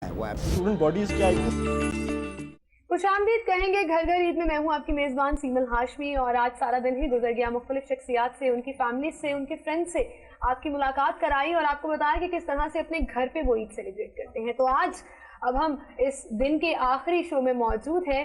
Student bodies क्या खुशामदीद कहेंगे घर घर ईद में। मैं हूं आपकी मेज़बान सीमल हाशमी और आज सारा दिन ही गुजर गया मुख्तलिफ शख्सियात से, उनकी फैमिली से, उनके फ्रेंड्स से आपकी मुलाकात कराई और आपको बताया कि किस तरह से अपने घर पे वो ईद सेलिब्रेट करते हैं। तो आज अब हम इस दिन के आखिरी शो में मौजूद हैं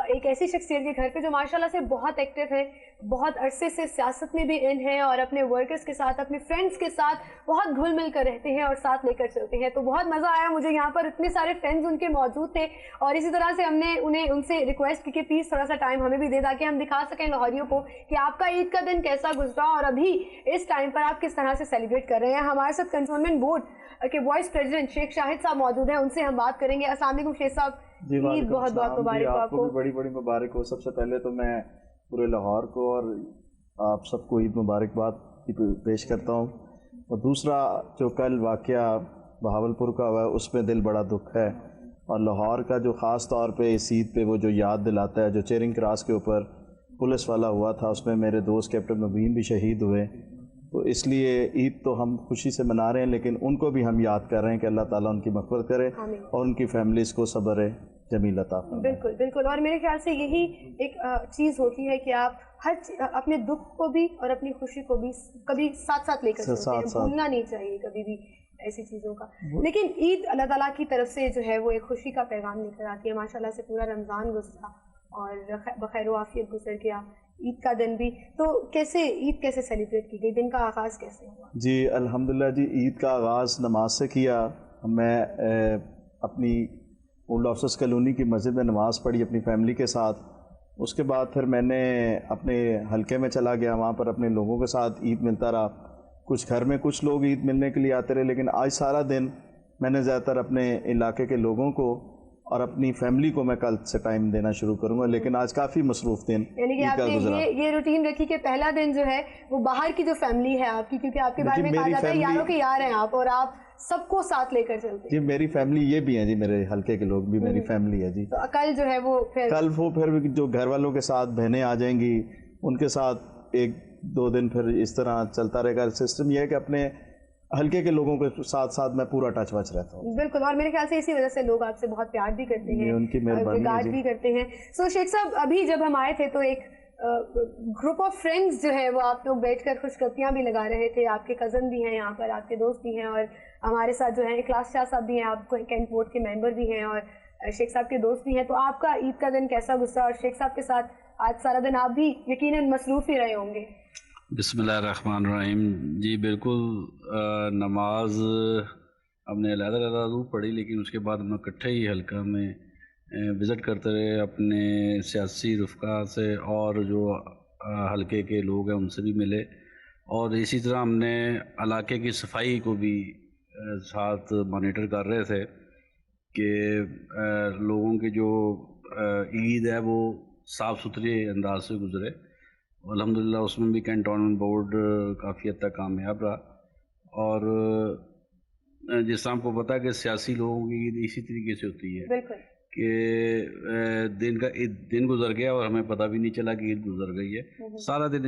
एक ऐसी शख्सियत के घर पे जो माशाल्लाह से बहुत एक्टिव है, बहुत अरसे से सियासत में भी इन है और अपने वर्कर्स के साथ, अपने फ्रेंड्स के साथ बहुत घुल मिल कर रहते हैं और साथ लेकर चलते हैं। तो बहुत मज़ा आया मुझे, यहाँ पर इतने सारे फ्रेंड्स उनके मौजूद थे और इसी तरह से हमने उनसे रिक्वेस्ट की कि प्लीज़ थोड़ा सा टाइम हमें भी दे ताकि हम दिखा सकें लाहौरियों को कि आपका ईद का दिन कैसा गुजरा और अभी इस टाइम पर आप किस तरह से सेलिब्रेट कर रहे हैं। हमारे साथ कंटोनमेंट बोर्ड के वाइस प्रेसिडेंट शेख शाहिद साहब मौजूद हैं, उनसे हम बात करेंगे। अस्सलाम वालेकुम शेख साहब, ईद बहुत बहुत मुबारक हो। आपको भी बड़ी बड़ी मुबारक हो। सबसे पहले तो मैं पूरे लाहौर को और आप सबको ईद मुबारकबाद पेश करता हूँ। और दूसरा, जो कल वाक़या बहावलपुर का हुआ है उसमें दिल बड़ा दुख है और लाहौर का जो ख़ास तौर पे इस ईद पे वो जो याद दिलाता है, जो चेरिंग क्रॉस के ऊपर पुलिस वाला हुआ था उसमें मेरे दोस्त कैप्टन नवीन भी शहीद हुए। तो इसलिए ईद तो हम खुशी से मना रहे हैं, लेकिन उनको भी हम याद कर रहे हैं कि अल्लाह ताला उनकी मग़फ़िरत करे और उनकी फैमिलीज़ को सब्र जमील अता फरमाए। बिल्कुल बिल्कुल, और मेरे ख्याल से यही एक चीज़ होती है कि आप हर अपने दुख को भी और अपनी खुशी को भी कभी साथ साथ लेकर चलते हैं, भूलना नहीं चाहिए कभी भी ऐसी चीज़ों का। लेकिन ईद अल्लाह ताला की तरफ से जो है वो एक खुशी का पैगाम लेकर आती है। माशाल्लाह से पूरा रमज़ान गुजरा और बखैर आफियत गुजर गया, ईद का दिन भी। तो ईद कैसे सेलिब्रेट की गई, दिन का आगाज़ कैसे हुआ? जी अल्हम्दुलिल्लाह जी, ईद का आगाज़ नमाज से किया। मैं अपनी ओल्ड ऑफिसर्स कॉलोनी की मस्जिद में नमाज़ पढ़ी अपनी फैमिली के साथ। उसके बाद फिर मैंने अपने हलके में चला गया, वहाँ पर अपने लोगों के साथ ईद मिलता रहा। कुछ घर में कुछ लोग ईद मिलने के लिए आते रहे, लेकिन आज सारा दिन मैंने ज़्यादातर अपने इलाके के लोगों को और अपनी फैमिली को मैं कल से टाइम देना शुरू करूंगा। लेकिन आज काफ़ी मसरूफ़ दिन यानी कि आपने ये रूटीन रखी कि पहला दिन जो है वो बाहर की जो फैमिली है आपकी, क्योंकि आपके बारे में कहा जाता है यारों के यार हैं आप और आप सबको साथ लेकर चलते हैं। जी मेरी फैमिली ये भी है जी, मेरे हल्के के लोग भी मेरी फैमिली है जी। तो कल जो है वो फिर जो घर वालों के साथ बहनें आ जाएंगी उनके साथ एक दो दिन फिर इस तरह चलता रहेगा। सिस्टम ये है कि अपने हल्के के लोगों के साथ साथ मैं पूरा टच वच रहता हूँ। बिल्कुल, और मेरे ख्याल से इसी वजह से लोग आपसे बहुत प्यार भी करते हैं, उनकी मेहरबानी भी करते हैं। सो शेख साहब, अभी जब हम आए थे तो एक ग्रुप ऑफ फ्रेंड्स जो है वो आप लोग बैठकर खुशखबरियाँ भी लगा रहे थे। आपके कज़न भी हैं यहाँ पर, आपके दोस्त भी हैं और हमारे साथ जो है इखलास शाह साहब भी हैं, आपको कैंट बोर्ड के मेंबर भी हैं और शेख साहब के दोस्त भी हैं। तो आपका ईद का दिन कैसा गुजरा? और शेख साहब के साथ आज सारा दिन आप भी यकीनन मसरूफ़ ही रहे होंगे। बिस्मिल्लाहिर्रहमानिर्रहीम। जी बिल्कुल, नमाज हमने अलग-अलग रूप पढ़ी, लेकिन उसके बाद हम इकट्ठे ही हल्का में विज़िट करते रहे अपने सियासी रुफ़का से और जो हल्के के लोग हैं उनसे भी मिले। और इसी तरह हमने इलाके की सफाई को भी साथ मॉनिटर कर रहे थे कि लोगों की जो ईद है वो साफ़ सुथरे अंदाज से गुजरे। अल्हम्दुलिल्लाह उसमें भी कैंटोनमेंट बोर्ड काफ़ी हद तक कामयाब रहा। और जिस तरह आपको पता है कि सियासी लोगों की ईद इसी तरीके से होती है कि दिन गुजर गया और हमें पता भी नहीं चला कि ईद गुजर गई है। सारा दिन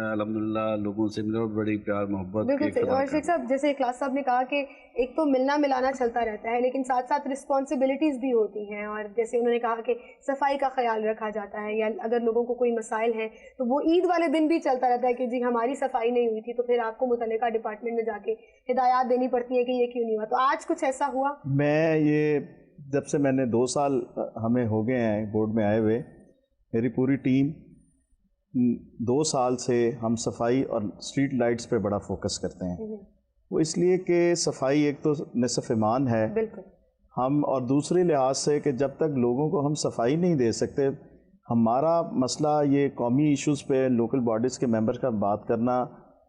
अल्हम्दुलिल्लाह लोगों से मिले और बड़ी प्यार मोहब्बत। और शेख साहब, जैसे क्लास साहब ने कहा कि एक तो मिलना मिलाना चलता रहता है, लेकिन साथ साथ रिस्पॉन्सिबिलिटीज़ भी होती हैं। और जैसे उन्होंने कहा कि सफाई का ख्याल रखा जाता है, या अगर लोगों को कोई मसाइल हैं तो वो ईद वाले दिन भी चलता रहता है कि जी हमारी सफाई नहीं हुई थी, तो फिर आपको मुतल्लिका डिपार्टमेंट में जाके हिदायत देनी पड़ती है कि ये क्यों नहीं हुआ। तो आज कुछ ऐसा हुआ? मैं ये जब से मैंने 2 साल हमें हो गए हैं बोर्ड में आए हुए, मेरी पूरी टीम 2 साल से हम सफाई और स्ट्रीट लाइट्स पे बड़ा फोकस करते हैं। वो इसलिए कि सफाई एक तो निसफ़ ईमान है हम, और दूसरे लिहाज से कि जब तक लोगों को हम सफाई नहीं दे सकते, हमारा मसला ये कौमी इश्यूज़ पे लोकल बॉडीज़ के मेंबर्स का बात करना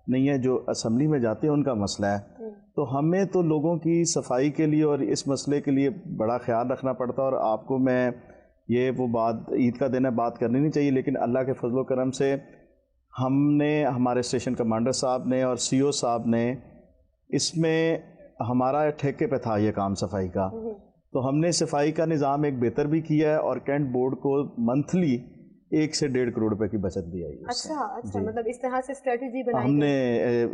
नहीं है, जो असम्बली में जाते हैं उनका मसला है। तो हमें तो लोगों की सफाई के लिए और इस मसले के लिए बड़ा ख्याल रखना पड़ता है। और आपको मैं ये वो बात, ईद का दिन है, बात करनी नहीं चाहिए, लेकिन अल्लाह के फजल करम से हमने, हमारे स्टेशन कमांडर साहब ने और CO साहब ने, इसमें हमारा ठेके पे था ये काम सफाई का, तो हमने सफाई का निज़ाम एक बेहतर भी किया है और कैंट बोर्ड को मंथली 1 से 1.5 करोड़ रुपए की बचत भी आई। अच्छा, मतलब इस तरह से स्ट्रेटजी बनाई हमने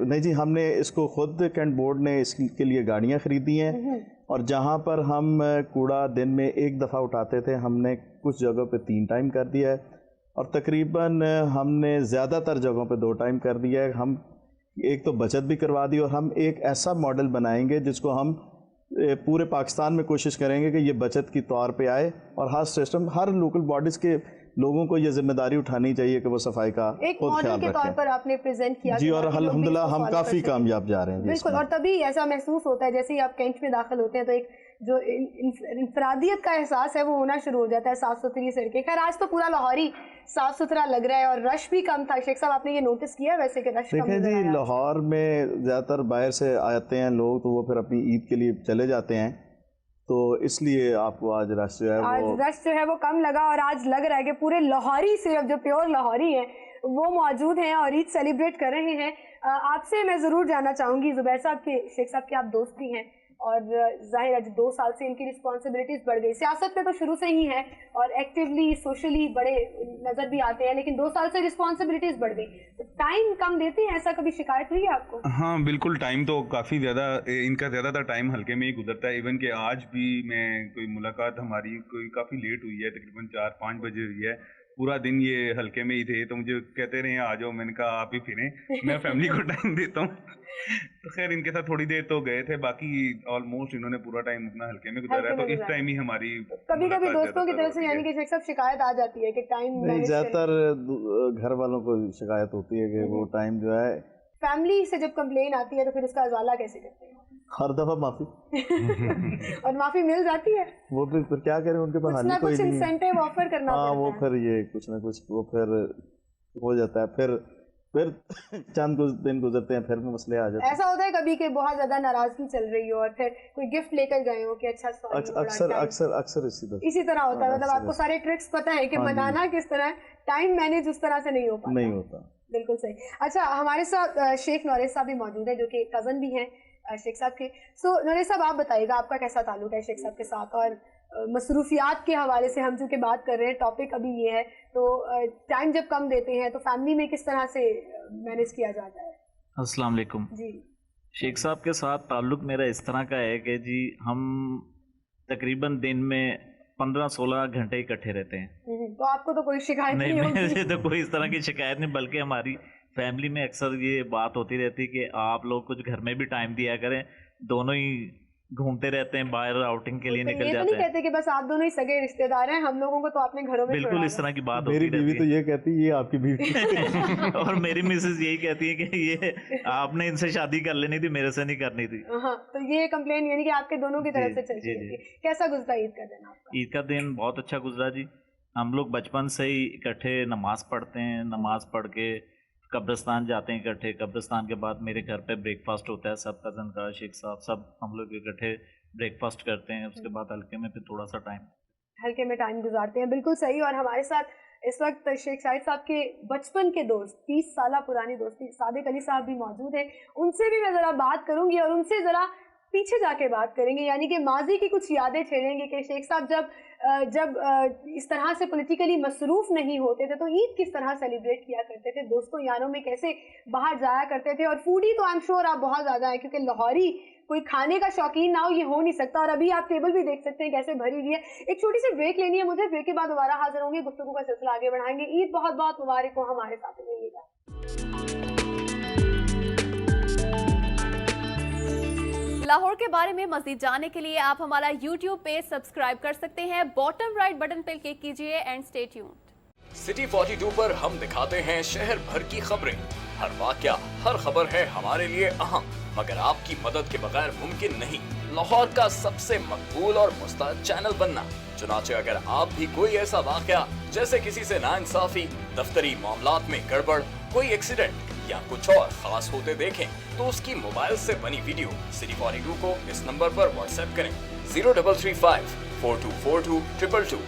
नहीं जी, हमने इसको खुद कैंट बोर्ड ने इसके लिए गाड़ियाँ खरीदी हैं اور جہاں پر ہم کوڑا دن میں 1 دفعہ اٹھاتے تھے ہم نے کچھ جگہوں پہ 3 ٹائم کر دیا ہے، اور تقریباً ہم نے زیادہ تر جگہوں پہ 2 ٹائم کر دیا ہے۔ ہم ایک تو بچت بھی کروا دی، اور ہم ایک ایسا ماڈل بنائیں گے جس کو ہم پورے پاکستان میں کوشش کریں گے کہ یہ بچت کی طور پہ آئے، اور ہر سسٹم، ہر لوکل باڈیز کے لوگوں کو یہ ذمہ داری اٹھانی چاہیے کہ وہ صفائی کا ایک خود ماڈل خیال کے طور رکھیں۔ پر آپ نے پریزنٹ کیا جی، اور الحمدللہ ہم کافی کامیاب جا رہے ہیں بالکل، اور تبھی ایسا محسوس ہوتا ہے جیسے ہی آپ کینٹ میں داخل ہوتے ہیں تو ایک جو انفرادیت کا احساس ہے وہ ہونا شروع ہو جاتا ہے، صاف ستھری سڑکیں۔ خیر آج تو پورا لاہور ہی صاف ستھرا لگ رہا ہے اور رش بھی کم تھا۔ شیخ صاحب آپ نے یہ نوٹس کیا ویسے کہ رش کم دیکھیں نظر جی، آیا؟ لاہور میں زیادہ تر باہر سے آتے ہیں لوگ، تو وہ پھر اپنی عید کے لیے چلے جاتے ہیں، تو اس لیے آپ کو آج رش جو ہے آج رش جو ہے وہ کم لگا، اور آج لگ رہا ہے کہ پورے لاہوری صرف جو پیور لاہوری ہیں وہ موجود ہیں اور عید سیلیبریٹ کر رہے ہیں۔ آپ سے میں ضرور جاننا چاہوں گی زبیر صاحب کے، شیخ صاحب کے آپ دوست بھی ہیں، اور ظاہر ہے 2 سال سے ان کی رسپانسبلٹیز بڑھ گئی۔ سیاست میں تو شروع سے ہی ہیں اور ایکٹیولی سوشلی بڑے نظر بھی آتے ہیں، لیکن 2 سال سے رسپانسبلٹیز بڑھ گئی، تو ٹائم کم دیتے ہیں، ایسا کبھی شکایت ہوئی ہے آپ کو؟ ہاں بالکل، ٹائم تو کافی زیادہ، ان کا زیادہ تر ٹائم ہلکے میں ہی گزرتا ہے۔ ایون کہ آج بھی میں کوئی ملاقات ہماری کوئی کافی لیٹ ہوئی ہے، تقریباً 4-5 بجے ہوئی ہے، پورا دن یہ ہلکے میں ہی تھے، تو مجھے کہتے رہے آ جاؤ، میں نے کہا آپ ہی پھریں، میں فیملی کو ٹائم دیتا ہوں۔ تو خیر ان کے ساتھ تھوڑی دیر تو گئے تھے، باقی آلموسٹ انہوں نے پورا ٹائم اپنا ہلکے میں گزارا ہے، تو اس ٹائم ہی ہماری کبھی کبھی دوستوں کی طرف سے یعنی کہ شیخ صاحب شکایت آ جاتی ہے کہ ٹائم نہیں، زیادہ تر گھر والوں کو شکایت ہوتی ہے کہ وہ ٹائم جو ہے، فیملی سے جب کمپلین آتی ہے تو پھر اس کا ازالہ کیسے کرتے ہیں؟ ہر دفعہ معافی، اور معافی مل جاتی ہے؟ وہ پھر کیا کریں، ان کے پاس حل ہی کوئی نہیں ہے۔ انسینٹیو آفر کرنا ہاں، وہ پڑتا ہے۔ پھر یہ کچھ نہ کچھ وہ پھر ہو جاتا ہے، پھر چند دن گزرتے ہیں پھر مسئلے آ جاتے ہیں۔ ایسا ہوتا ہے کبھی کہ بہت زیادہ ناراضگی چل رہی ہو اور پھر کوئی گفٹ لے کر گئے ہو کہ اچھا اکثر اسی طرح ہوتا ہے، مطلب آپ کو سارے ٹرکس پتہ ہے کہ منانا کس طرح، ٹائم مینیج اس طرح سے نہیں ہو پاتا۔ نہیں ہوتا، بالکل صحیح۔ اچھا، ہمارے ساتھ شیخ نوریس صاحب بھی موجود ہیں جو کہ کزن بھی ہیں شیخ صاحب کے۔ سو نوریس صاحب آپ بتائیے گا آپ کا کیسا تعلق ہے شیخ صاحب کے ساتھ، اور مصروفیات کے حوالے سے ہم چونکہ بات کر رہے ہیں، ٹاپک ابھی یہ ہے، تو ٹائم جب کم دیتے ہیں تو فیملی میں کس طرح سے مینیج کیا جاتا ہے؟ السلام علیکم جی، شیخ صاحب کے ساتھ تعلق میرا اس طرح کا ہے کہ جی ہم تقریباً دن میں 15-16 گھنٹے اکٹھے رہتے ہیں۔ تو آپ کو تو کوئی شکایت نہیں ہوگی؟ میرے تو کوئی اس طرح کی شکایت نہیں، بلکہ ہماری فیملی میں اکثر یہ بات ہوتی رہتی کہ آپ لوگ کچھ گھر میں بھی ٹائم دیا کریں، دونوں ہی گھومتے رہتے ہیں، باہر آؤٹنگ کے لیے نکل جاتے ہیں۔ یہ تو نہیں کہتے کہ بس آپ دونوں ہی سگے رشتے دار ہیں، ہم لوگوں کو تو اپنے گھروں میں بالکل اس طرح کی بات ہوتی میری رہتی بیوی ہے۔ تو یہ کہتی ہے، یہ آپ کی بیوی اور میری مسز یہی کہتی ہے کہ یہ آپ نے ان سے شادی کر لینی تھی، میرے سے نہیں کرنی تھی۔ ہاں، تو یہ کمپلین یعنی کہ آپ کے دونوں کی طرف سے چلتی ہے۔ کیسا گزرا عید کا دن آپ کا؟ عید کا دن بہت اچھا گزرا جی۔ ہم لوگ بچپن سے ہی اکٹھے نماز پڑھتے ہیں، نماز پڑھ کے قبرستان جاتے ہیں اکٹھے، قبرستان کے بعد میرے گھر پہ بریک فاسٹ ہوتا ہے، سب کزن کا، شیخ صاحب سب ہم لوگ اکٹھے بریک فاسٹ کرتے ہیں، اس کے بعد ہلکے میں پھر تھوڑا سا ہلکے میں ٹائم گزارتے ہیں۔ بالکل صحیح۔ اور ہمارے ساتھ اس وقت شیخ شاہد صاحب کے بچپن کے دوست، 30 سالہ پرانی دوستی صادق علی صاحب بھی موجود ہیں، ان سے بھی میں ذرا بات کروں گی اور ان سے ذرا پیچھے جا کے بات کریں گے، یعنی کہ ماضی کی کچھ یادیں چھیڑیں گے کہ شیخ صاحب جب اس طرح سے پولیٹیکلی مصروف نہیں ہوتے تھے تو عید کس طرح سیلیبریٹ کیا کرتے تھے، دوستوں یاروں میں کیسے باہر جایا کرتے تھے۔ اور فوڈی تو آئی ایم شیور آپ بہت زیادہ ہیں، کیونکہ لاہوری کوئی کھانے کا شوقین نہ ہو یہ ہو نہیں سکتا، اور ابھی آپ ٹیبل بھی دیکھ سکتے ہیں کیسے بھری ہوئی ہے۔ ایک چھوٹی سی بریک لینی ہے مجھے، بریک کے بعد دوبارہ حاضر ہوں گے، گفتگو کا سلسلہ آگے بڑھائیں گے۔ عید بہت بہت مبارک ہو، ہمارے ساتھ رہیے گا۔ لاہور کے بارے میں مزید جاننے کے لیے آپ ہمارا یوٹیوب پیج سبسکرائب کر سکتے ہیں، باٹم رائٹ بٹن پر کلک کیجئے اینڈ اسٹے ٹیونڈ۔ سٹی 42 پر ہم دکھاتے ہیں شہر بھر کی خبریں، ہر واقعہ، ہر خبر ہے ہمارے لیے اہم، مگر آپ کی مدد کے بغیر ممکن نہیں لاہور کا سب سے مقبول اور مستعد چینل بننا۔ چنانچہ اگر آپ بھی کوئی ایسا واقعہ جیسے کسی سے ناانصافی، دفتری معاملات میں گڑبڑ، کوئی ایکسیڈنٹ یا کچھ اور خاص ہوتے دیکھیں تو اس کی موبائل سے بنی ویڈیو سٹی 42 کو اس نمبر پر واٹس ایپ کریں 0335 4242 222۔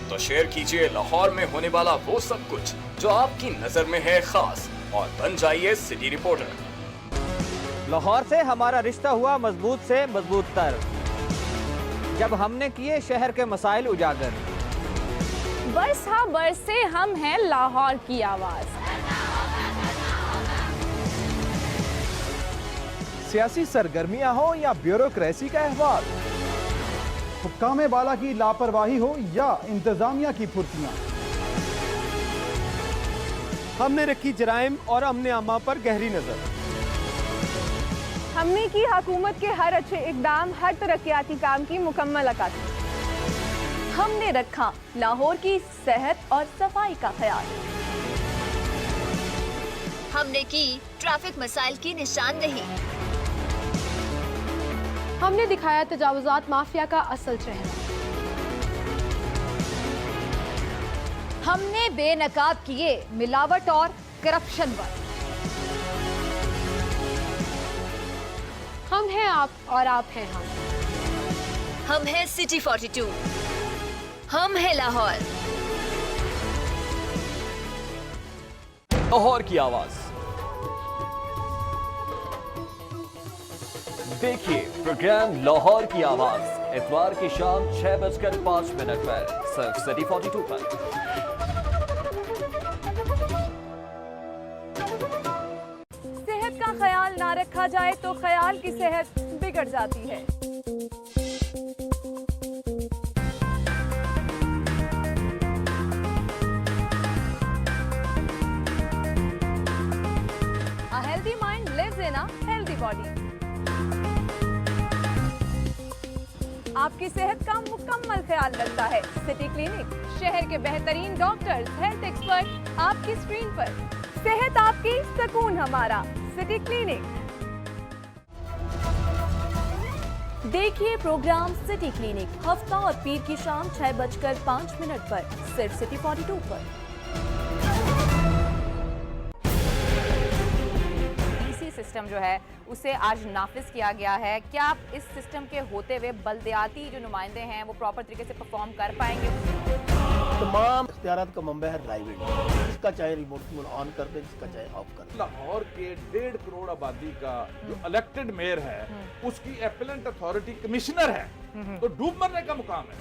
تو شیئر کیجئے لاہور میں ہونے والا وہ سب کچھ جو آپ کی نظر میں ہے خاص، اور بن جائیے سٹی رپورٹر۔ لاہور سے ہمارا رشتہ ہوا مضبوط سے مضبوط تر جب ہم نے کیے شہر کے مسائل اجاگر۔ برس ہاں برس سے ہم ہیں لاہور کی آواز۔ سیاسی سرگرمیاں ہوں یا بیوروکریسی کا احوال، हुक्काम बाला की लापरवाही हो या इंतजामिया की फुर्तियां, हमने रखी जराइम और अमन आमा पर गहरी नजर। हमने की हुकूमत के हर अच्छे इकदाम, हर तरक्याती काम की मुकम्मल अक्कासी। हमने रखा लाहौर की सेहत और सफाई का ख्याल। हमने की ट्रैफिक मसाइल की निशानदेही। हमने दिखाया तजावुजात माफिया का असल चेहरा। हमने बेनकाब किए मिलावट और करप्शन पर। हम हैं आप और आप हैं हम। हम हैं सिटी 42, हम हैं लाहौर। लाहौर की आवाज देखिए प्रोग्राम लाहौर की आवाज इतवार की शाम 6:05 पर सिर्फ सिटी 42 पर। सेहत का ख्याल ना रखा जाए तो ख्याल की सेहत बिगड़ जाती है। A healthy mind lives in a healthy body. आपकी सेहत का मुकम्मल ख्याल रखता है सिटी क्लिनिक। शहर के बेहतरीन डॉक्टर्स, हेल्थ एक्सपर्ट आपकी स्क्रीन पर। सेहत आपकी, सुकून हमारा। City clinic. देखिए प्रोग्राम सिटी क्लिनिक हफ्ता और पीर की शाम 6:05 पर सिर्फ सिटी 42 पर। सिस्टम जो है उसे आज नाफिज किया गया है। क्या आप इस सिस्टम के होते हुए बल्दियाती जो नुमाइंदे हैं वो प्रॉपर तरीके से परफॉर्म कर पाएंगे? तमाम इख्तियारात का मंबा है ड्राइविंग, इसका चाहे रिमोट ऑन कर दे, इसका चाहे ऑफ कर दे। लाहौर के 1.5 करोड़ आबादी का जो इलेक्टेड मेयर है उसकी एपेलेंट अथॉरिटी कमिश्नर है, तो डूब मरने का मुकाम है।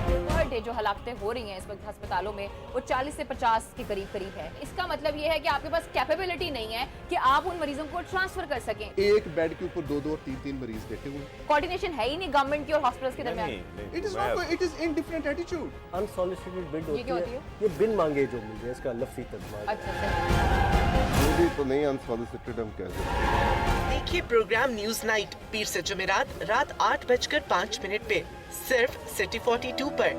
पर डे जो हलाकतें हो रही हैं इस वक्त अस्पतालों में वो 40 से 50 के करीब है। इसका मतलब ये है कि आपके पास कैपेबिलिटी नहीं है कि आप उन मरीजों को ट्रांसफर कर सकें। एक बेड के ऊपर 2 और 3 मरीज बैठे हुए। कोऑर्डिनेशन है ही नहीं गवर्नमेंट की और हॉस्पिटल्स के दरमियान। It is not, it is indifferent attitude. Unsolicited bid होती है, ये बिन मांगे जो मिल रहे हैं, इसका लफ्ज़ी तर्जुमा। अच्छा ये तो नहीं अनसॉलिसिटेड हम कह सकते। देखिए प्रोग्राम न्यूज नाइट पीर से जुमेरात रात 8:05 पे सिर्फ सिटी 42 पर।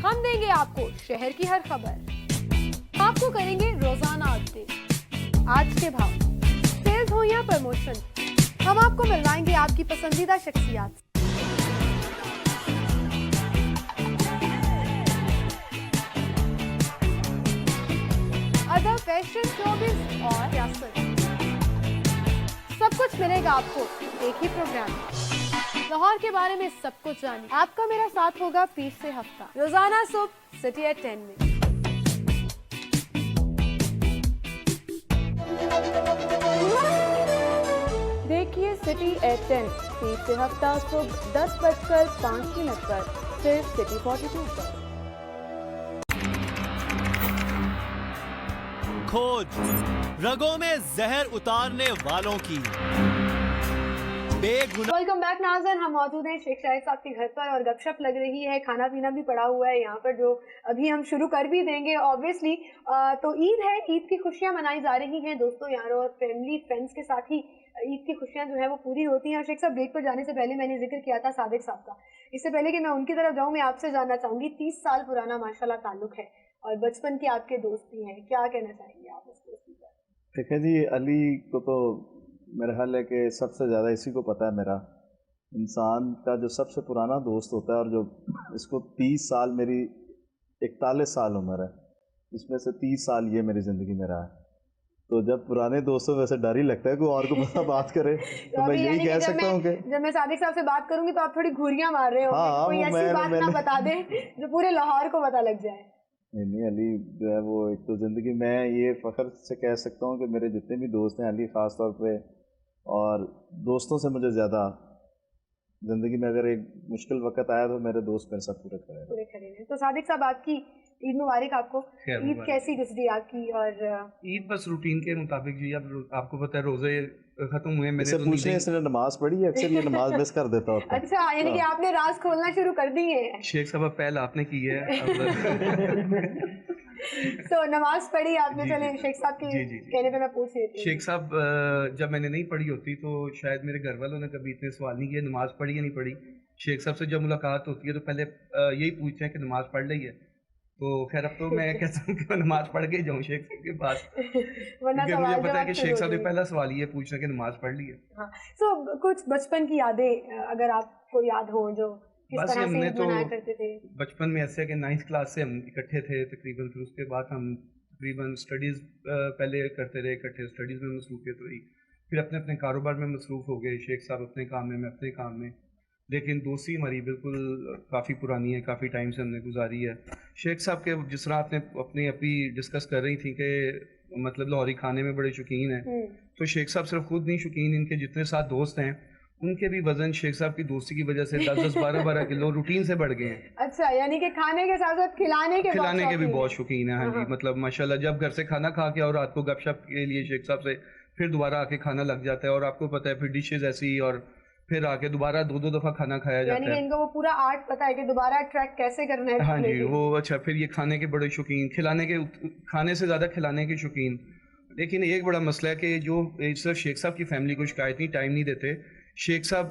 हम देंगे आपको शहर की हर खबर। आपको करेंगे रोजाना अपडेट, आज के भाव, सेल्स हो या प्रमोशन, हम आपको मिलवाएंगे आपकी पसंदीदा शख्सियात। अदब, फैशन, शोबिज़ और सियासत, सब कुछ मिलेगा आपको एक ही प्रोग्राम। लाहौर के बारे में सब कुछ जानिए। आपका मेरा साथ होगा पीर से हफ्ता, रोजाना सुबह सिटी एट 10 में। देखिए सिटी एट 10 पीर से हफ्ता सुबह 10:05 पर सिर्फ सिटी 42 पर। खोज रगों में जहर उतारने वालों की। वेलकम बैक नाज़रीन, हम मौजूद हैं शेख शाहिद साहब के घर पर और गपशप लग रही है, खाना पीना भी पड़ा हुआ है यहाँ पर जो अभी हम शुरू कर भी देंगे ऑब्वियसली। तो ईद है, ईद की खुशियाँ मनाई जा रही हैं दोस्तों यारों और फैमिली फ्रेंड्स के साथ ही ईद की खुशियाँ जो है वो पूरी होती हैं। और शेख साहब ब्रेक पर जाने से पहले मैंने जिक्र किया था सादिक साहब का। इससे पहले कि मैं उनकी तरफ जाऊँ, मैं आपसे जानना चाहूँगी 30 साल पुराना माशाल्लाह ताल्लुक है और बचपन के आपके दोस्त भी हैं, क्या कहना चाहेंगे आप इस दोस्ती पर? ठीक है जी, अली को तो मेरा ख्याल है कि सबसे ज़्यादा इसी को पता है। मेरा इंसान का जो सबसे पुराना दोस्त होता है और जो इसको 30 साल, मेरी 41 साल उम्र है, इसमें से 30 साल ये मेरी ज़िंदगी में रहा है। तो जब पुराने दोस्तों वैसे डर ही लगता है कोई और को बात करे तो मैं यही कह सकता हूँ कि जब मैं सादिक साहब से बात करूंगी तो आप थोड़ी घुरियां मार रहे हो। हाँ, कोई ऐसी बात ना बता दे जो पूरे लाहौर को पता लग जाए। नहीं अली जो है वो एक तो ज़िंदगी में ये फ़ख्र से कह सकता हूँ कि मेरे जितने भी दोस्त हैं, अली ख़ास तौर पे, और दोस्तों से मुझे ज़्यादा ज़िंदगी में अगर एक मुश्किल वक्त आया तो मेरे दोस्त मेरे साथ पूरे खड़े हैं। तो सादिक साहब, आपकी عید مبارک آپ کو. خیر عید کیسی گزری آپ کی؟ اور عید بس روٹین کے مطابق جی. اب آپ کو پتہ ہے روزے ختم ہوئے میرے تو پوچھنے اس نے نماز پڑھی ہے؟ اکثر یہ نماز مس کر دیتا ہوتا ہے. اچھا یعنی کہ آپ نے راز کھولنا شروع کر دی ہے. شیخ صاحب پہل آپ نے کی ہے. تو نماز پڑھی آپ نے. چلیں شیخ صاحب کے کہنے پہ میں پوچھ رہی تھی. شیخ صاحب جب میں نے نہیں پڑھی ہوتی تو شاید میرے گھر والوں نے کبھی اتنے سوال نہیں کیے نماز پڑھی یا نہیں پڑھی. شیخ صاحب سے جب ملاقات ہوتی ہے تو پہلے یہی پوچھتے ہیں کہ نماز پڑھ لی ہے. تو خیر اب تو میں کہتا ہوں کہ میں نماز پڑھ کے جاؤں شیخ صاحب کے پاس, کیونکہ مجھے پتا ہے کہ شیخ صاحب نے پہلا سوال یہ پوچھنا کہ نماز پڑھ لی ہے. سو کچھ بچپن کی یادیں اگر آپ کو یاد ہوں جو بس ہم نے تو بچپن میں ایسے کہ 9th کلاس سے ہم اکٹھے تھے تقریباً. پھر اس کے بعد ہم تقریباً اسٹڈیز پہلے کرتے رہے اکٹھے, اسٹڈیز میں مصروفیت رہی. پھر اپنے اپنے کاروبار میں مصروف ہو گئے, شیخ صاحب اپنے کام میں اپنے کام میں. لیکن دوستی ہماری بالکل کافی پرانی ہے, کافی ٹائم سے ہم نے گزاری ہے. شیخ صاحب کے جس طرح آپ نے اپنی ڈسکس کر رہی تھیں کہ مطلب لاہوری کھانے میں بڑے شوقین ہیں, تو شیخ صاحب صرف خود نہیں شوقین, ان کے جتنے ساتھ دوست ہیں ان کے بھی وزن شیخ صاحب کی دوستی کی وجہ سے 10-10 12-12 کلو روٹین سے بڑھ گئے ہیں. اچھا یعنی کہ کھانے کے ساتھ ساتھ کھلانے کے بھی بہت شوقین ہیں. ہاں جی, مطلب ماشاءاللہ جب گھر سے کھانا کھا کے اور رات کو گپ شپ کے لیے شیخ صاحب سے پھر دوبارہ آ کے کھانا لگ جاتا ہے. اور آپ کو پتہ ہے پھر ڈشز ایسی اور پھر آ کے دوبارہ 2 دفعہ کھانا کھایا جاتا ہے. یعنی کہ ان کو وہ پورا آرٹ پتہ ہے کہ دوبارہ ٹریک کیسے کرنا ہے. ہاں جی وہ اچھا. پھر یہ کھانے کے بڑے شوقین, کھانے سے زیادہ کھلانے کے شوقین. لیکن ایک بڑا مسئلہ ہے کہ جو صرف شیخ صاحب کی فیملی کو شکایت نہیں, ٹائم نہیں دیتے. شیخ صاحب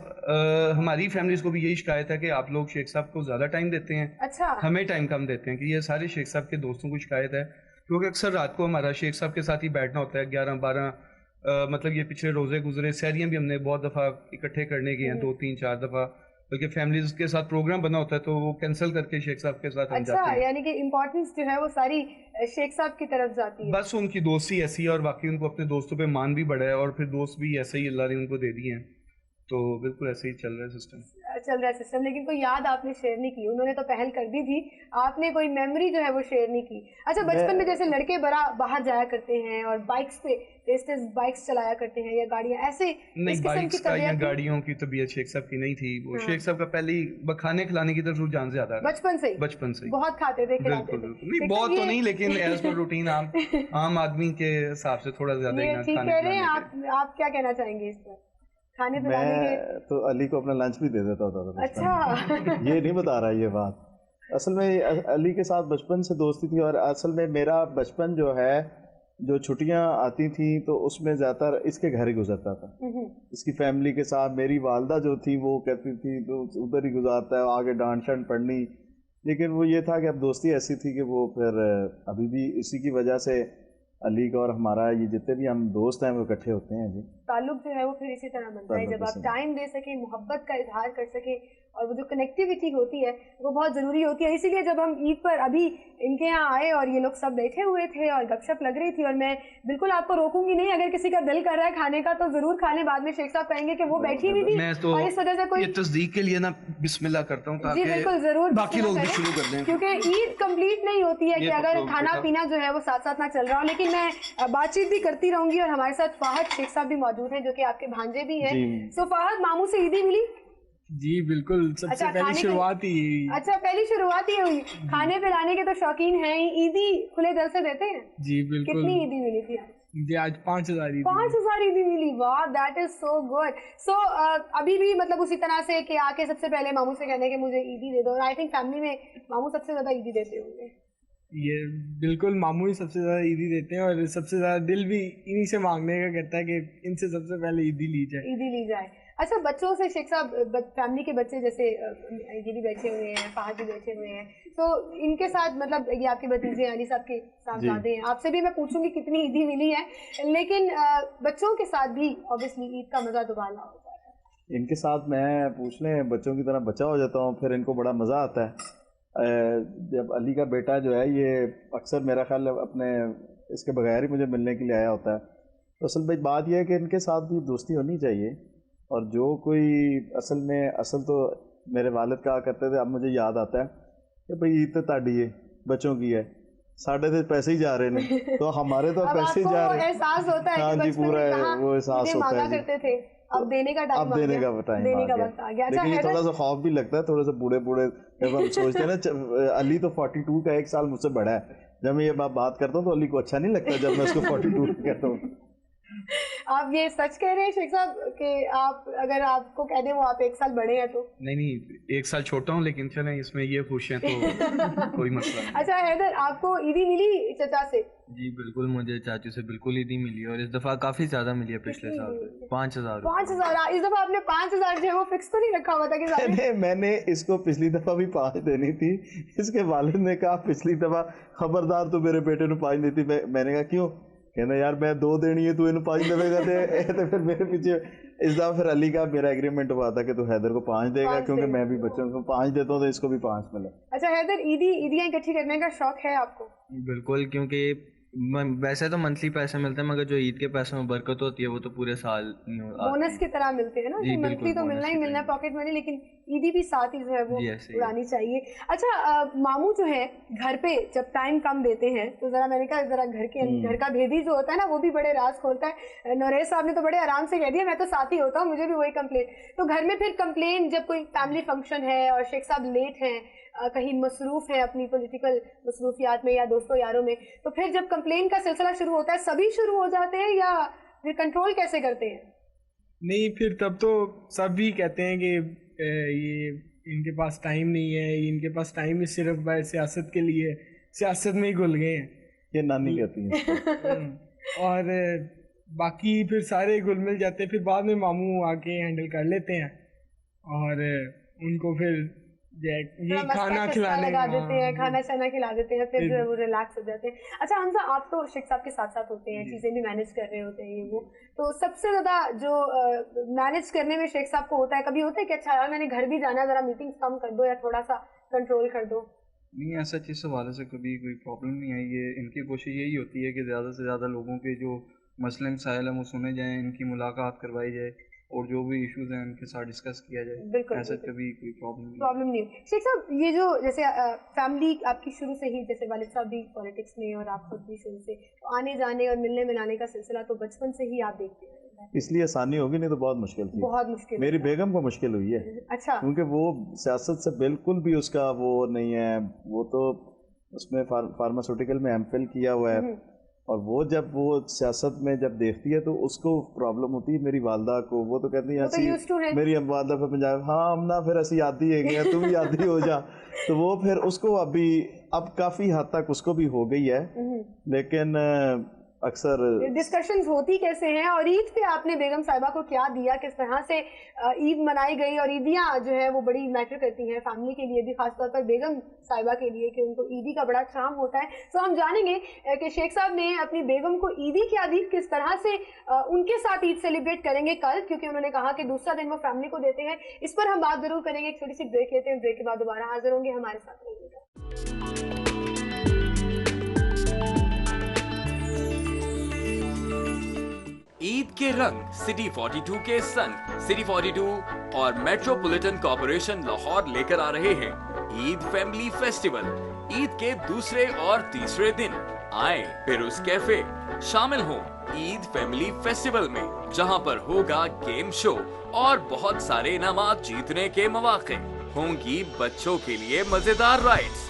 ہماری فیملیز کو بھی یہی شکایت ہے کہ آپ لوگ شیخ صاحب کو زیادہ ٹائم دیتے ہیں, اچھا ہمیں ٹائم کم دیتے ہیں. کہ یہ سارے شیخ صاحب کے دوستوں کو شکایت ہے, کیونکہ اکثر رات کو ہمارا شیخ صاحب کے ساتھ ہی بیٹھنا ہوتا ہے 11-12. مطلب یہ پچھلے روزے گزرے, سحریاں بھی ہم نے بہت دفعہ اکٹھے کرنے کی ہیں, 2-3-4 دفعہ, بلکہ فیملیز کے ساتھ پروگرام بنا ہوتا ہے تو وہ کینسل کر کے شیخ صاحب کے ساتھ ہم جاتے ہیں. اچھا یعنی کہ امپورٹنس جو ہے وہ ساری شیخ صاحب کی طرف جاتی ہے. بس ان کی دوستی ایسی ہے اور باقی ان کو اپنے دوستوں پہ مان بھی بڑھا ہے, اور پھر دوست بھی ایسے ہی اللہ نے ان کو دے دیے ہیں. تو بالکل ایسے ہی چل رہا ہے سسٹم. لیکن کوئی یاد آپ نے شیئر نہیں کی. انہوں نے تو پہل کر دی تھی, آپ نے کوئی میموری جو ہے وہ شیئر نہیں کی. اچھا بچپن میں جیسے لڑکے باہر جایا کرتے ہیں اور بائکس پہ بائکس چلایا کرتے ہیں یا گاڑیاں ایسے, نہیں بائکس کا یا گاڑیوں کی طبیعت شیخ صاحب کی نہیں تھی. وہ شیخ صاحب کا پہلے ہی کھانے کھلانے کی طرف رجحان زیادہ ہے بچپن سے بہت کھاتے تھے. بالکل نہیں بہت تو نہیں, لیکن ایز پر روٹین عام آدمی کے حساب سے تھوڑا زیادہ ہی کہہ رہے ہیں. آپ کیا کہنا چاہیں گے اس پر؟ میں تو علی کو اپنا لنچ بھی دے دیتا ہوتا تھا. اچھا یہ نہیں بتا رہا یہ بات. اصل میں علی کے ساتھ بچپن سے دوستی تھی, اور اصل میں میرا بچپن جو ہے جو چھٹیاں آتی تھیں تو اس میں زیادہ تر اس کے گھر ہی گزرتا تھا, اس کی فیملی کے ساتھ. میری والدہ جو تھی وہ کہتی تھی تو ادھر ہی گزارتا ہے, آگے ڈانٹ شانٹ پڑھنی. لیکن وہ یہ تھا کہ اب دوستی ایسی تھی کہ وہ پھر ابھی بھی اسی کی وجہ سے علی کا اور ہمارا یہ جتنے بھی ہم دوست ہیں وہ اکٹھے ہوتے ہیں. جی تعلق جو ہے وہ پھر اسی طرح بنتا ہے جب آپ ٹائم دے سکیں, محبت کا اظہار کر سکیں, اور وہ جو کنیکٹیویٹی ہوتی ہے وہ بہت ضروری ہوتی ہے. اسی لیے جب ہم عید پر ابھی ان کے یہاں آئے اور یہ لوگ سب بیٹھے ہوئے تھے اور گپ شپ لگ رہی تھی, اور میں بالکل آپ کو روکوں گی نہیں, اگر کسی کا دل کر رہا ہے کھانے کا تو ضرور کھا لیں. بعد میں شیخ صاحب کہیں گے کہ وہ بیٹھی ہوئی تھی اور اس وجہ سے کوئی تصدیق کے لیے نا بسم اللہ کرتا ہوں جی بالکل ضرور باقی لوگ بھی شروع کر دیں, کیونکہ عید کمپلیٹ نہیں ہوتی ہے کہ اگر کھانا پینا جو ہے وہ ساتھ ساتھ نہ چل رہا ہو. لیکن میں بات چیت بھی کرتی رہوں گی, اور ہمارے ساتھ فہد شیخ صاحب بھی موجود ہیں جو کہ آپ کے بھانجے بھی ہیں. سو فہد, ماموں سے عیدی ملی؟ جی بالکل, سب سے پہلی شروعات ہی. اچھا پہلی شروعات ہی ہوئی. کھانے پلانے کے تو شوقین ہیں, عیدی کھلے دل سے دیتے ہیں؟ جی بالکل. کتنی عیدی ملی تھی جی آج 5000 عیدی ملی. واہ دیٹ از سو گڈ. سو ابھی بھی مطلب اسی طرح سے کہ آ کے سب سے پہلے ماموں سے کہنے کہ مجھے عیدی دے دو, اور آئی تھنک فیملی میں ماموں سب سے زیادہ عیدی دیتے ہوں گے. یہ بالکل ماموں ہی سب سے زیادہ عیدی دیتے ہیں, اور سب سے زیادہ دل بھی انہی سے مانگنے کا کرتا ہے کہ ان سے سب سے پہلے عیدی لی جائے. اچھا بچوں سے شیخ صاحب, فیملی کے بچے جیسے یہ بھی بیٹھے ہوئے ہیں, فہد بھی بیٹھے ہوئے ہیں, تو ان کے ساتھ مطلب یہ آپ کے بھتیجے علی صاحب کے صاحبزادے ہیں, آپ سے بھی میں پوچھوں گی کتنی عیدی ملی ہے, لیکن بچوں کے ساتھ بھی اوبیسلی عید کا مزہ دوبارہ ہوتا ہے. ان کے ساتھ میں پوچھ لیں بچوں کی طرح بچہ ہو جاتا ہوں, پھر ان کو بڑا مزہ آتا ہے. جب علی کا بیٹا جو ہے یہ اکثر میرا خیال اپنے اس کے بغیر ہی مجھے ملنے کے لیے آیا ہوتا ہے, تو اصل میں بات یہ ہے کہ ان کے ساتھ بھی دوستی ہونی چاہیے. اور جو کوئی اصل تو میرے والد کہا کرتے تھے, اب مجھے یاد آتا ہے کہ بھئی عید تو تاڑی ہے بچوں کی ہے, ساڑھے تو پیسے ہی جا رہے ہیں, تو ہمارے تو پیسے ہی جا رہے ہیں. احساس ہوتا ہے ہاں جی, پورا وہ احساس ہوتا ہے. کرتے تھے अब देने का टाइम आ गया। लेकिन ये थोड़ा सा खौफ भी लगता है, थोड़ा सा बूढ़े जब हम सोचते हैं ना, अली तो 42 का 1 साल मुझसे बड़ा है, जब मैं ये बात करता हूँ तो अली को अच्छा नहीं लगता जब मैं उसको 42 कहता हूँ। आप ये सच कह रहे हैं शेख साहब कि आप अगर आपको कह दें वो आप 1 साल बड़े हैं तो? नहीं 1 साल छोटा हूँ, लेकिन चलें इसमें ये खुश हैं तो कोई मसला नहीं। अच्छा हैदर, आपको ईदी मिली चचा से? जी बिल्कुल, मुझे चाचू से बिल्कुल ईदी मिली और इस दफा काफी ज्यादा मिली है पिछले साल से। 5000। 5000 इस दफा आपने 5000 जो है वो फिक्स तो नहीं रखा हुआ था कि मैंने इसको पिछली दफा भी 5 देनी थी, इसके वालिद ने कहा पिछली दफा खबरदार तो मेरे बेटे ने 5 दी थी। मैंने कहा क्यों? कहना यार मैं 2 देनी है, तू इन 5 देगा तो फिर मेरे पीछे। इस दफा फिर अली का मेरा एग्रीमेंट हुआ था कि तू हैदर को 5 देगा, क्योंकि मैं भी बच्चों को 5 देता हूँ तो इसको भी 5 मिले। अच्छा हैदर, ईदियाँ इकट्ठी करने का शौक है आपको? बिल्कुल, क्योंकि वैसे तो मंथली पैसे मिलते हैं, मगर जो ईद के पैसों में बरकत होती है वो तो पूरे साल बोनस की तरह मिलते हैं ना। तो मंथली तो मिलना ही मिलना है पॉकेट मनी, लेकिन ईदी भी साथ ही जो है वो उड़ानी चाहिए। अच्छा मामू जो है घर पे जब टाइम कम देते हैं तो जरा मैंने कहा जरा घर का भेदी जो होता है ना वो भी बड़े राज खोलता है। नरेश साहब ने तो बड़े आराम से कह दिया मैं तो साथ ही होता हूँ, मुझे भी वही कंप्लेन। तो घर में फिर कंप्लेन जब कोई फैमिली फंक्शन है और शेख साहब लेट हैं, कहीं मसरूफ है अपनी पॉलिटिकल मसरूफियात में या दोस्तों यारों में, तो फिर जब कंप्लेन का सिलसिला शुरू होता है सभी शुरू हो जाते हैं या फिर कंट्रोल कैसे करते हैं? नहीं, फिर तब तो सभी कहते हैं कि ये इनके पास टाइम नहीं है, इनके पास टाइम ही सिर्फ सियासत के लिए, सियासत में ही घुल गए हैं, ये नानी कहती है। और बाकी फिर सारे घुल मिल जाते हैं। फिर बाद में मामू आके हैंडल कर लेते हैं और उनको फिर ये खाना खिलाने लगा देते हैं, खाना शाना खिला देते हैं, फिर जो है वो रिलैक्स हो जाते हैं। अच्छा हमजा, आप तो शेख साहब के साथ साथ होते हैं, चीज़ें भी मैनेज कर रहे होते हैं वो, तो सबसे ज़्यादा जो मैनेज करने में शेख साहब को होता है, कभी होता है कि अच्छा यार मैंने घर भी जाना है, ज़रा मीटिंग्स कम कर दो या थोड़ा सा कंट्रोल कर दो? नहीं, ऐसा चीज़ हवाले से कभी कोई प्रॉब्लम नहीं आई है। इनकी कोशिश यही होती है कि ज़्यादा से ज़्यादा लोगों के जो मसले मसाइल हैं वो सुने जाएँ, इनकी मुलाकात करवाई जाए और जो भी इश्यूज हैं उनके साथ डिस्कस किया जाए। ऐसा कभी कोई प्रॉब्लम नहीं है। शेख साहब, ये जो जैसे फैमिली आपकी शुरू से ही, जैसे वालिद साहब भी पॉलिटिक्स में और आप खुद भी शुरू से, तो आने जाने और मिलने मिलाने का सिलसिला तो बचपन से ही आप देखते हैं, इसलिए आसानी होगी, नहीं तो बहुत मुश्किल थी। बहुत मुश्किल। मेरी बेगम को मुश्किल हुई है। अच्छा। क्योंकि वो सियासत से बिल्कुल भी उसका वो नहीं है, वो तो उसमें फार्मास्यूटिकल में एमफिल किया हुआ है, और वो जब वो सियासत में जब देखती है तो उसको प्रॉब्लम होती है। मेरी वालदा को वो तो कहती है मेरी वालदा पे पंजाब, हाँ हम ना फिर ऐसी आदि है तू भी आदि हो जा। तो वो फिर उसको अब काफ़ी हद तक उसको भी हो गई है, लेकिन अक्सर डिस्कशंस होती कैसे हैं? और ईद पे आपने बेगम साहिबा को क्या दिया, किस तरह से ईद मनाई गई? और ईदियाँ जो है वो बड़ी मैटर करती हैं फैमिली के लिए भी, खासतौर पर बेगम साहिबा के लिए कि उनको ईदी का बड़ा चार्म होता है। तो हम जानेंगे कि शेख साहब ने अपनी बेगम को ईदी क्या दी, किस तरह से उनके साथ ईद सेलिब्रेट करेंगे कल, क्योंकि उन्होंने कहा कि दूसरा दिन वो फैमिली को देते हैं। इस पर हम बात जरूर करेंगे। एक छोटी सी ब्रेक लेते हैं, ब्रेक के बाद दोबारा हाजिर होंगे, हमारे साथ रहिएगा। ईद के रंग सिटी 42 के संग सिटी 42 और मेट्रोपॉलिटन कॉर्पोरेशन लाहौर लेकर आ रहे हैं ईद फैमिली फेस्टिवल। ईद के दूसरे और तीसरे दिन आए फिरोज कैफे, शामिल हों ईद फैमिली फेस्टिवल में, जहां पर होगा गेम शो और बहुत सारे इनामात जीतने के मौके। होंगी बच्चों के लिए मजेदार राइड्स,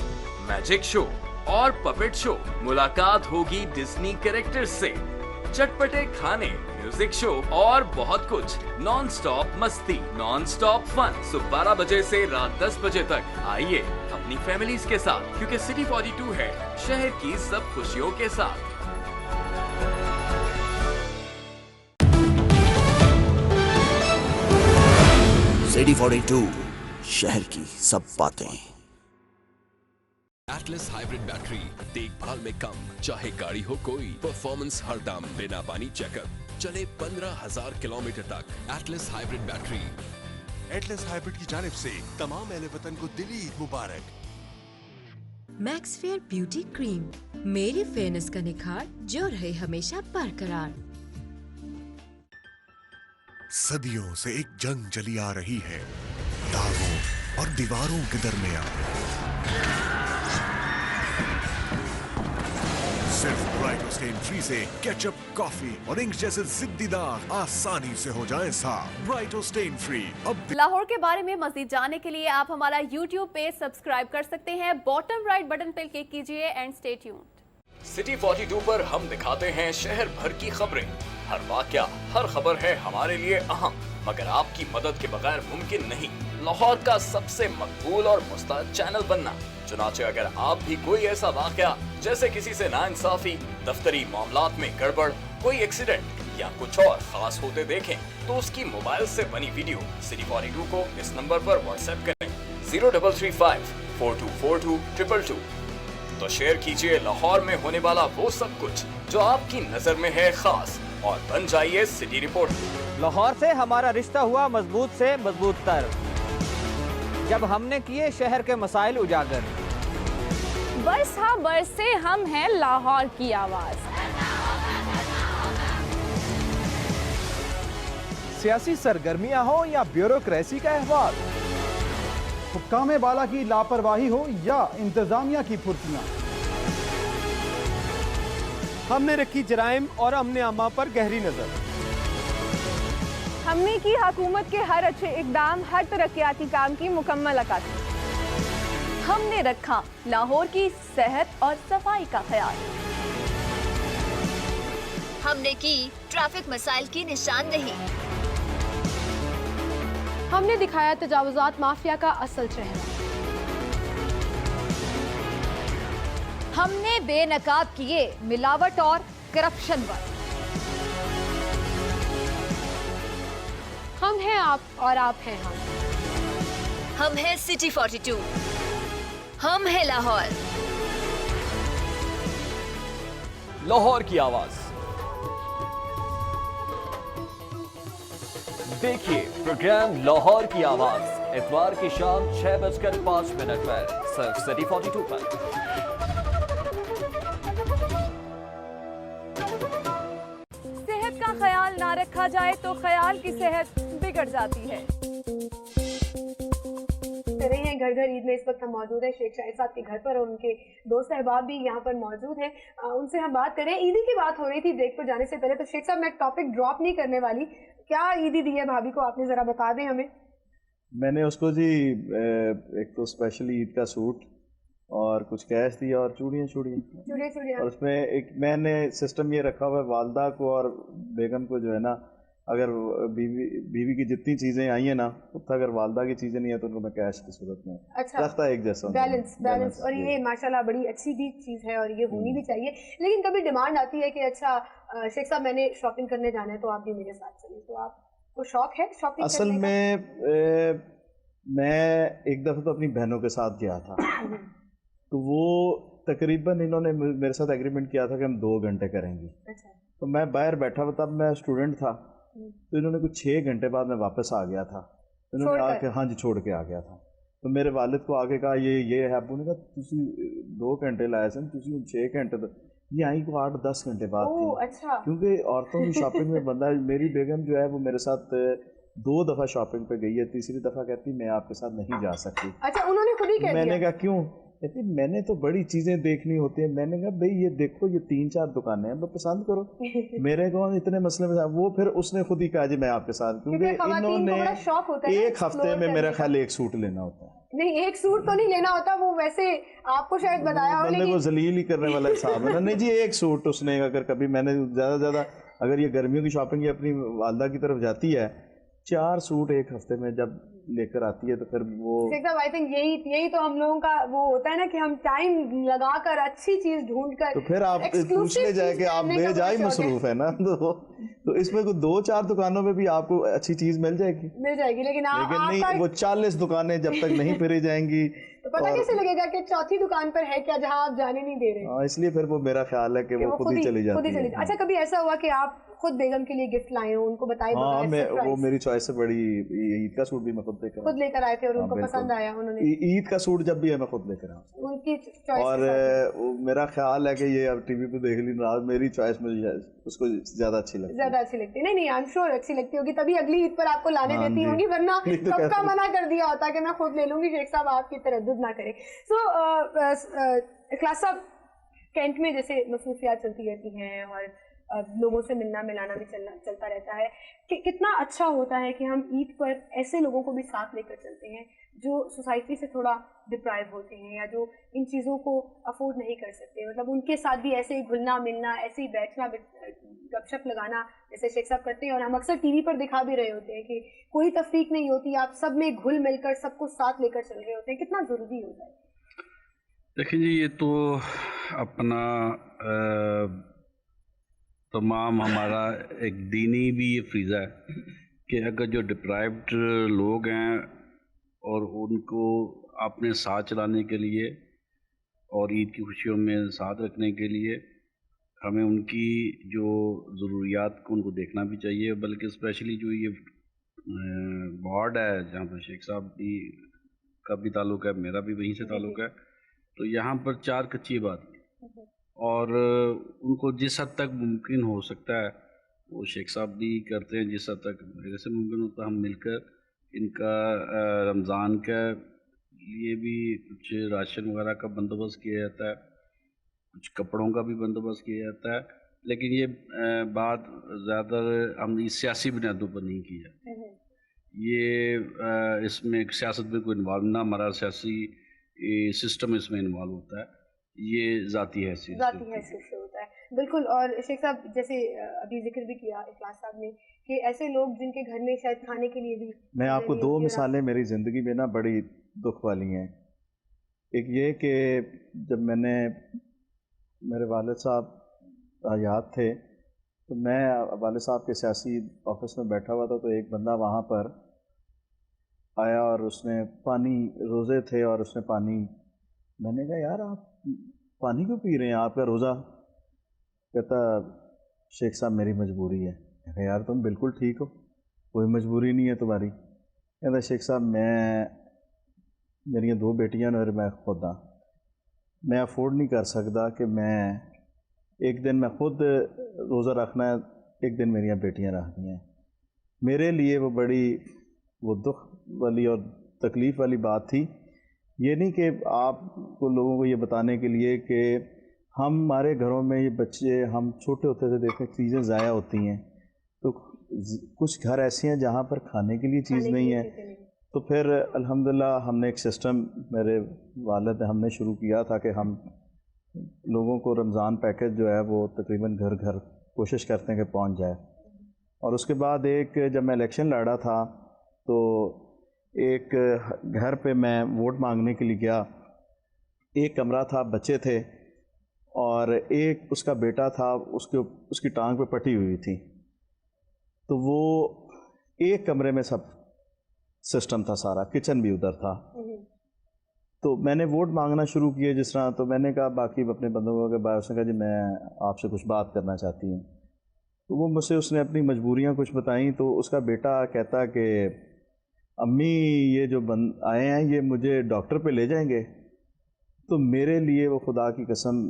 मैजिक शो और पपेट शो। मुलाकात होगी डिज्नी कैरेक्टर्स से, चटपटे खाने, म्यूजिक शो और बहुत कुछ। नॉन स्टॉप मस्ती, नॉन स्टॉप फन। सुबह 12 बजे से रात 10 बजे तक आइए अपनी फैमिलीज के साथ, क्योंकि सिटी 42 है शहर की सब खुशियों के साथ। सिटी 42 शहर की सब बातें। एटलस हाइब्रिड बैटरी, देखभाल में कम, चाहे गाड़ी हो कोई, परफॉर्मेंस हर दम, बिना पानी चेकअप, चले 15,000 किलोमीटर तक। Atlas hybrid battery. Atlas hybrid की जानिब से तमाम अहले वतन को दिली ईद मुबारक। मैक्स फेयर ब्यूटी क्रीम, मेरी फेयरनेस का निखार जो रहे हमेशा बरकरार। सदियों से एक जंग चली आ रही है दागों और दीवारों के दरमियान। सिर्फ ब्राइटो स्टेन फ्री से केचप, कॉफी और इंक जैसे जिद्दी दाग आसानी से हो जाएं साफ। ब्राइटो स्टेन फ्री। अब लाहौर के बारे में मज़ीद जानने के लिए आप हमारा YouTube पेज सब्सक्राइब कर सकते हैं। बॉटम राइट बटन पर क्लिक कीजिए एंड स्टे ट्यून्ड। सिटी 42 पर हम दिखाते हैं शहर भर की खबरें। हर वाकया, हर खबर है हमारे लिए अहम, मगर आपकी मदद के बगैर मुमकिन नहीं लाहौर का सबसे मकबूल और मुस्तैद चैनल बनना। चुनाचे अगर आप भी कोई ऐसा वाकया जैसे किसी से नाइंसाफी, दफ्तरी मामलात में गड़बड़, कोई एक्सीडेंट या कुछ और खास होते देखें तो उसकी मोबाइल से बनी वीडियो सिटी 42 को इस नंबर पर व्हाट्सएप करें 0335 4242 222। तो शेयर कीजिए लाहौर में होने वाला वो सब कुछ जो आपकी नजर में है खास और बन जाइए सिटी रिपोर्टर। लाहौर से हमारा रिश्ता हुआ मजबूत से मजबूत तर जब हमने किए शहर के मसाइल उजागर। बस हाँ बस से हम हैं लाहौर की आवाज। सियासी सरगर्मियां हो या ब्यूरोक्रेसी का अहवाल, हुक्काम बाला की लापरवाही हो या इंतजामिया की फुर्तियां, हमने रखी जराइम और अमने आमा पर गहरी नजर। हमने की हुकूमत के हर अच्छे इकदाम, हर तरक्याती काम की मुकम्मल अक्कासी। हमने रखा लाहौर की सेहत और सफाई का ख्याल। हमने की ट्रैफिक मसाइल की निशानदेही। हमने दिखाया तजावुजात माफिया का असल चेहरा। हमने बेनकाब किए मिलावट और करप्शन पर। हम हैं आप और आप हैं हम। हम हैं सिटी 42। हम हैं लाहौर। लाहौर की आवाज। देखिए प्रोग्राम लाहौर की आवाज इतवार की शाम 6:05 पर सिर्फ सिटी 42 पर। सेहत का ख्याल ना रखा जाए तो ख्याल की सेहत बिगड़ जाती है। रहे हैं घर घर ईद में। इस वक्त हम मौजूद हैं शेख शाहिद साहब के घर पर और उनके दोस्त अहबाब भी यहाँ पर मौजूद हैं। उनसे हम बात करें। ईदी की बात हो रही थी ब्रेक पर जाने से पहले, तो शेख साहब मैं टॉपिक ड्रॉप नहीं करने वाली। क्या ईदी दी है भाभी को, आपने जरा बता दें हमें। मैंने उसको जी एक तो स्पेशली ईद का सूट और कुछ कैश दिया और चूड़ियाँ। और उसमें एक मैंने सिस्टम ये रखा हुआ है, वालदा को और बेगम को जो है ना, अगर बीवी की जितनी चीज़ें आई हैं ना, तो अगर वालदा की चीज़ें नहीं है तो उनको मैं कैश की सूरत में रखता है एक जैसा बैलेंस। और ये माशाल्लाह बड़ी अच्छी भी चीज़ है और ये होनी भी चाहिए। लेकिन कभी डिमांड आती है कि अच्छा शेख साहब मैंने शॉपिंग करने जाना है तो आप भी मेरे साथ चलिए, तो आपको शौक है शॉपिंग असल में मैं एक दफ़ा तो अपनी बहनों के साथ गया था, तो वो तकरीबन इन्होंने मेरे साथ एग्रीमेंट किया था कि हम 2 घंटे करेंगे। तो मैं बाहर बैठा हुआ, तब मैं स्टूडेंट था, तो इन्होंने कुछ 6 घंटे बाद मैं वापस आ गया था। इन्होंने आके हाँ जी छोड़ के आ गया था। तो मेरे वालिद को आगे कहा ये है, उन्होंने कहा तुसी 2 घंटे लाए सन, तुसी 6 घंटे, तो ये आई को 8-10 घंटे बाद थी। अच्छा। क्योंकि औरतों की शॉपिंग में बंदा, मेरी बेगम जो है वो मेरे साथ 2 दफ़ा शॉपिंग पे गई है, तीसरी दफ़ा कहती मैं आपके साथ नहीं जा सकती। अच्छा, उन्होंने खुद ही कह दिया। मैंने कहा क्यों? कहती मैंने तो बड़ी चीजें देखनी होती है। मैंने कहा भाई ये देखो ये 3-4 दुकानें हैं, मैं पसंद करो मेरे को इतने मसले में। वो फिर उसने खुद ही कहा जी मैं आपके साथ, क्योंकि इन्होंने एक हफ्ते में मेरा ख्याल 1 सूट लेना होता है। नहीं, 1 सूट तो नहीं लेना होता, वो वैसे आपको शायद बताया हो, लेकिन वो जलील ही करने वाला हिसाब है ना। नहीं जी 1 सूट उसने, अगर कभी मैंने ज़्यादा अगर ये गर्मियों की शॉपिंग अपनी वालदा की तरफ जाती है, 4 सूट 1 हफ्ते में जब लेकर आती है, तो फिर वो आई थिंक यही तो हम लोगों का वो होता है ना कि हम टाइम लगाकर अच्छी चीज ढूंढकर, तो फिर आप पूछने जाए कि आप बेजाय मसरूफ है ना, तो इसमें कुछ 2-4 दुकानों में भी आपको अच्छी चीज मिल जाएगी। लेकिन नहीं, वो 40 दुकानें जब तक नहीं फिरी जाएंगी तो पता कैसे लगेगा कि चौथी दुकान पर है क्या जहां आप जाने नहीं दे रहे। इसलिए फिर वो मेरा ख्याल है कि वो खुद ही चली जाती है। अच्छा, कभी ऐसा हुआ कि आप खुद बेगम के लिए गिफ्ट लाए हो, उनको बताए? हाँ, वो मेरी चॉइस से बड़ी ईद का सूट भी मैं खुद लेकर आए थे और उनको पसंद आया। उन्होंने ईद का सूट जब भी है मैं खुद लेकर आया उनकी चॉइस। और मेरा ख्याल है कि ये अब टीवी पे देख ली ना, मेरी चॉइस मुझे उसको ज्यादा अच्छी लगती। नहीं, आई एम श्योर अच्छी लगती होगी, तभी अगली ईद पर आपको लाने देती होंगी, वरना सबका मना कर दिया होता कि मैं खुद ले लूंगी। शेख साहब आपकी तरद्दुद ना करें। सो इखलास साहब, कैंट में जैसे मसरूफियात चलती रहती हैं और लोगों से मिलना मिलाना भी चलता रहता है, कि कितना अच्छा होता है कि हम ईद पर ऐसे लोगों को भी साथ लेकर चलते हैं जो सोसाइटी से थोड़ा डिप्राइव होते हैं या जो इन चीज़ों को अफोर्ड नहीं कर सकते, मतलब उनके साथ भी ऐसे ही घुलना मिलना, ऐसे ही बैठना, गपशप लगाना जैसे शेख साहब करते हैं। और हम अक्सर टीवी पर दिखा भी रहे होते हैं कि कोई तफरीक नहीं होती, आप सब में घुल मिलकर सबको साथ लेकर चल रहे होते हैं, कितना ज़रूरी होता है। देखिए जी, ये तो अपना तमाम हमारा एक दीनी भी ये फरीज़ा है कि अगर जो डिप्राइव्ड लोग हैं और उनको अपने साथ चलाने के लिए और ईद की खुशियों में साथ रखने के लिए हमें उनकी जो ज़रूरियात को उनको देखना भी चाहिए, बल्कि स्पेशली जो ये वार्ड है जहाँ पर शेख साहब भी का भी ताल्लुक़ है, मेरा भी वहीं से ताल्लुक़ है, तो यहाँ पर 4 कच्ची आबादी और उनको जिस हद तक मुमकिन हो सकता है वो शेख साहब भी करते हैं, जिस हद तक मेरे से मुमकिन होता है हम मिलकर इनका रमज़ान के लिए भी कुछ राशन वगैरह का बंदोबस्त किया जाता है, कुछ कपड़ों का भी बंदोबस्त किया जाता है, लेकिन ये बात ज़्यादातर हम सियासी बुनियादों पर नहीं की है। ये इसमें सियासत में कोई इन्वॉल्व ना, हमारा सियासी सिस्टम इसमें इन्वॉल्व होता है, ये ज़ाती हैसियत से होता है। बिल्कुल। और शेख साहब जैसे अभी जिक्र भी किया इखलास साहब ने कि ऐसे लोग जिनके घर में शायद खाने के लिए भी, मैं आपको 2 मिसालें मेरी ज़िंदगी में ना बड़ी दुख वाली हैं। एक ये कि जब मेरे वालिद साहब हयात थे तो मैं वालिद साहब के सियासी ऑफिस में बैठा हुआ था, तो एक बंदा वहाँ पर आया और उसने पानी, रोज़े थे और उसने पानी, मैंने कहा यार आप पानी क्यों पी रहे हैं, आपका रोज़ा? कहता शेख साहब मेरी मजबूरी है। मैं कहा यार तुम बिल्कुल ठीक हो, कोई मजबूरी नहीं है तुम्हारी। कहता शेख साहब मेरी 2 बेटियां और मैं खुद हाँ, मैं अफोर्ड नहीं कर सकता कि मैं एक दिन मैं खुद रोज़ा रखना है, एक दिन मेरी बेटियां रखनी हैं। मेरे लिए वो दुख वाली और तकलीफ़ वाली बात थी। ये नहीं कि आपको लोगों को ये बताने के लिए कि हमारे घरों में ये बच्चे, हम छोटे होते थे देखें चीज़ें ज़ाया होती हैं, तो कुछ घर ऐसे हैं जहाँ पर खाने के लिए चीज़ नहीं है। तो फिर अल्हम्दुलिल्लाह हमने एक सिस्टम, मेरे वालिद हमने शुरू किया था कि हम लोगों को रमज़ान पैकेज जो है वो तकरीबन घर घर कोशिश करते हैं कि पहुँच जाए। और उसके बाद जब मैं इलेक्शन लड़ा था तो एक घर पे मैं वोट मांगने के लिए गया, एक कमरा था, बच्चे थे और एक उसका बेटा था, उसकी टांग पे पट्टी हुई थी, तो वो एक कमरे में सब सिस्टम था, सारा किचन भी उधर था। तो मैंने वोट मांगना शुरू किए जिस तरह, तो मैंने कहा बाकी अपने बंदों के बारे, उसने कहा जी मैं आपसे कुछ बात करना चाहती हूँ। तो वो मुझसे उसने अपनी मजबूरियाँ कुछ बताई। तो उसका बेटा कहता कि अम्मी ये जो आए हैं ये मुझे डॉक्टर पे ले जाएंगे। तो मेरे लिए वो खुदा की कसम,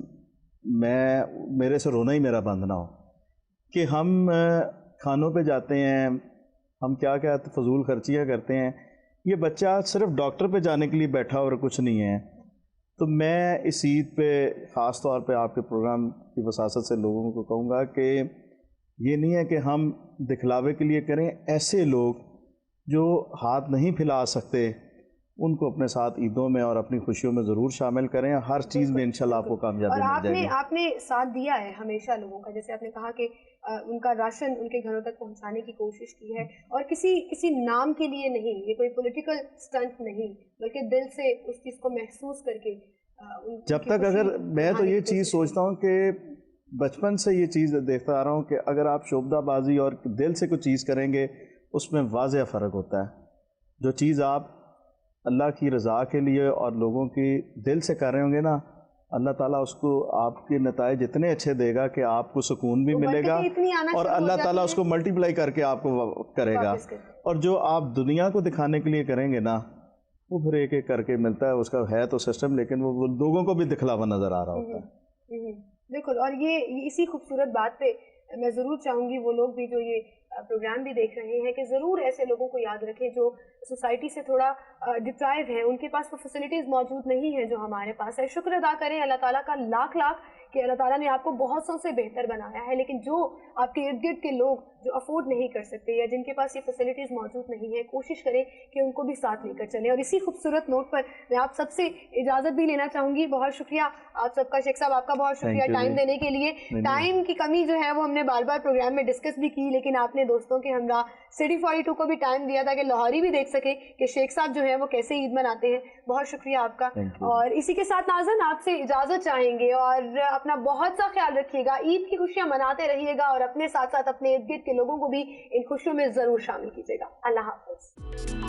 मेरे से रोना ही मेरा बंद ना हो कि हम खानों पे जाते हैं, हम क्या क्या फजूल खर्चियाँ करते हैं, ये बच्चा सिर्फ डॉक्टर पे जाने के लिए बैठा और कुछ नहीं है। तो मैं इस ईद पे ख़ास तौर पे आपके प्रोग्राम की वसासत से लोगों को कहूँगा कि ये नहीं है कि हम दिखलावे के लिए करें, ऐसे लोग जो हाथ नहीं फैला सकते उनको अपने साथ ईदों में और अपनी खुशियों में ज़रूर शामिल करें, हर चीज़ में इंशाल्लाह आपको कामयाबी मिल जाएगी। और आपने साथ दिया है हमेशा लोगों का, जैसे आपने कहा कि उनका राशन उनके घरों तक पहुंचाने की कोशिश की है, और किसी नाम के लिए नहीं, ये कोई पॉलिटिकल स्टंट नहीं, बल्कि दिल से उस चीज़ को महसूस करके। जब तक अगर मैं तो ये चीज़ सोचता हूँ कि बचपन से ये चीज़ देखता आ रहा हूँ कि अगर आप शोबदाबाजी और दिल से कुछ चीज़ करेंगे उसमें वाज़ेह फ़र्क होता है। जो चीज़ आप अल्लाह की रज़ा के लिए और लोगों की दिल से कर रहे होंगे ना, अल्लाह ताला उसको आपके नताइज इतने अच्छे देगा कि आपको सुकून भी मिलेगा और अल्लाह ताला उसको मल्टीप्लाई करके आपको करेगा। और जो आप दुनिया को दिखाने के लिए करेंगे ना, वो फिर एक एक करके मिलता है, उसका है तो सिस्टम, लेकिन वो लोगों को भी दिखलावा नज़र आ रहा होता है। बिल्कुल। और ये इसी खूबसूरत बात पे मैं ज़रूर चाहूँगी वो लोग भी जो ये प्रोग्राम भी देख रहे हैं कि ज़रूर ऐसे लोगों को याद रखें जो सोसाइटी से थोड़ा डिप्राइव है, उनके पास वो फैसिलिटीज़ मौजूद नहीं है जो हमारे पास है। शुक्र अदा करें अल्लाह ताला का लाख लाख कि अल्लाह ताला ने आपको बहुत सौ से बेहतर बनाया है, लेकिन जो आपके इर्द गिर्द के लोग जो अफोर्ड नहीं कर सकते या जिनके पास ये फैसिलिटीज़ मौजूद नहीं है, कोशिश करें कि उनको भी साथ लेकर चलें। और इसी खूबसूरत नोट पर मैं आप सबसे इजाज़त भी लेना चाहूँगी। बहुत शुक्रिया आप सबका, शेख साहब आपका बहुत शुक्रिया टाइम देने के लिए। टाइम की कमी जो है वो हमने बार बार प्रोग्राम में डिस्कस भी की, लेकिन आपने दोस्तों के हमरा सिटी 42 को भी टाइम दिया था कि लाहौरी भी देख सके कि शेख साहब जो है वो कैसे ईद मनाते हैं। बहुत शुक्रिया आपका। और इसी के साथ नाज़रीन आपसे इजाज़त चाहेंगे और अपना बहुत सा ख्याल रखिएगा, ईद की खुशियाँ मनाते रहिएगा और अपने साथ साथ अपने इर्द गिर्द के लोगों को भी इन खुशियों में ज़रूर शामिल कीजिएगा। अल्लाह हाफ़िज़।